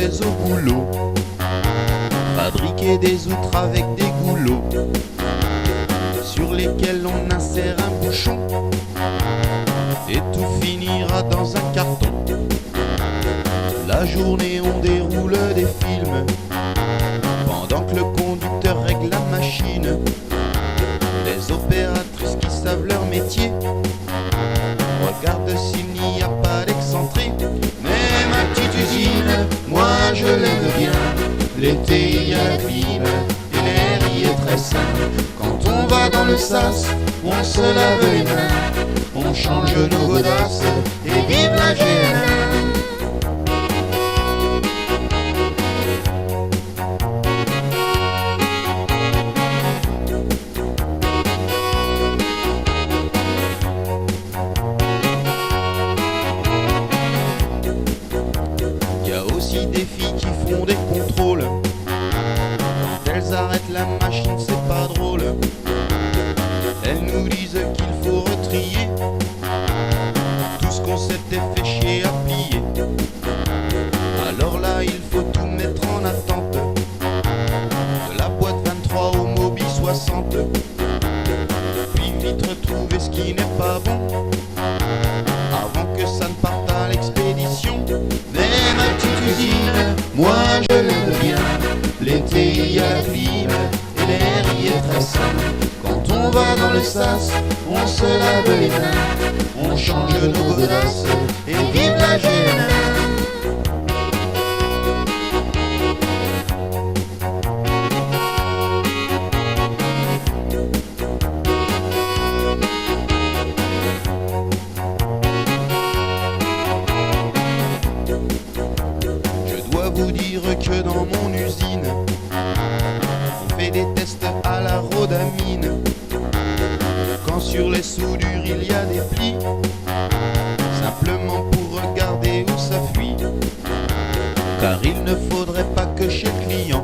vais au boulot, fabriquer des outres avec des goulots, sur lesquels on insère un bouchon, et tout finira dans un carton. La journée on déroule des films, pendant que le conducteur règle la machine. Les opératrices qui savent leur métier regardent s'il n'y a pas d'excentré. Mais ma petite usine, moi je l'aime bien. L'été il y a la clim et l'air y est très sain. Quand on va dans le sas, on se lave les mains, on change nos godasses et vive la GNA. Des filles qui font des contrôles, quand elles arrêtent la machine c'est pas drôle. Elles nous disent qu'il faut retrier tout ce qu'on s'était fait chier à plier. Alors là il faut tout mettre en attente, de la boîte 23 au Mobi 60, puis vite retrouver ce qui n'est pas bon, avant que ça ne parte à l'expédition. Mais ma petite usine, moi je l'aime bien. L'été il y a la clim et l'air y est très sain. Quand on va dans le sas, on se lave les mains, on change nos godasses et vive la GNA. Vous dire que dans mon usine, on fait des tests à la rhodamine. Quand sur les soudures il y a des plis, simplement pour regarder où ça fuit. Car il ne faudrait pas que chez le client,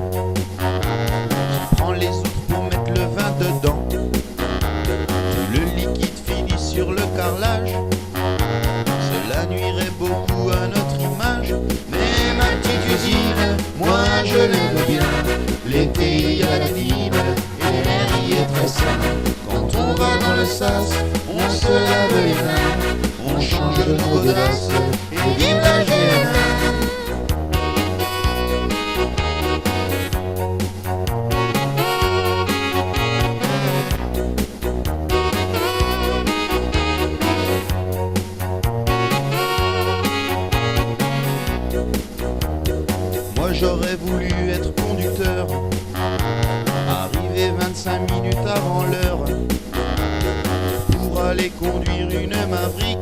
qui prend les outres pour mettre le vin dedans, tout le liquide finit sur le carrelage. Cela nuirait beaucoup à notre image. Mais ma petite usine, moi je l'aime bien. L'été il y a la clim et l'air y est très sain. Quand on va dans le sas, on se lave les mains, on change nos godasses et vive la GNA. Moi j'aurais voulu être conducteur, arriver 25 minutes avant l'heure, pour aller conduire une Maverick,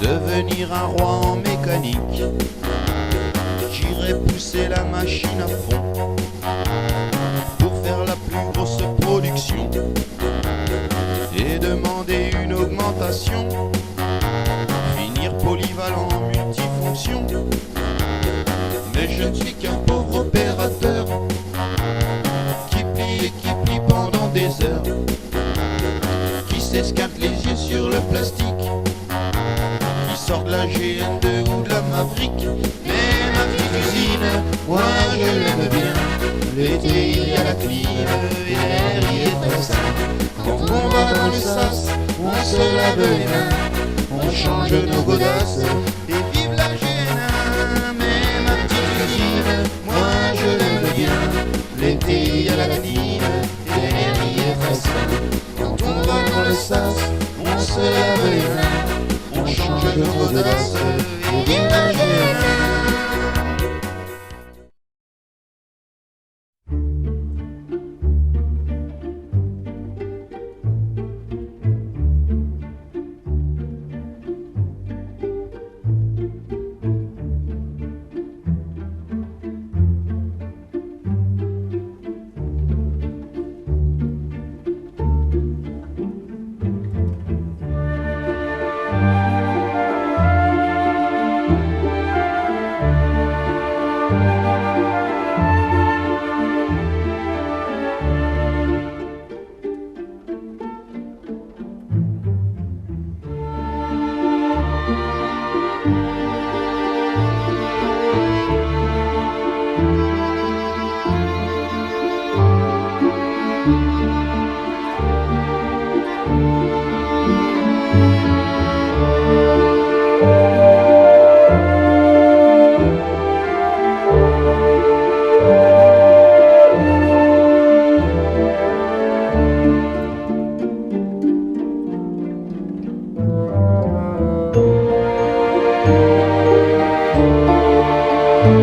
devenir un roi en mécanique. J'irais pousser la machine à fond, pour faire la plus grosse production, et demander une augmentation, finir polyvalent en multifonction. Mais je ne suis qu'un pauvre opérateur, qui plie et qui plie pendant des heures, qui s'esquinte les yeux sur le plastique, qui sort de la GN2 ou de la Maverick. Mais ma petite usine, moi je l'aime bien. L'été il y a la clim et l'air y est très sain. Quand on va dans le sas, on se lave les mains, on change nos godasses et vive la GNA. Moi je l'aime bien. L'été il y a la clim et l'air y est très sain. Quand on va dans le sas, on se lave les mains, on change nos godasses et vive la GNA.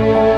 Thank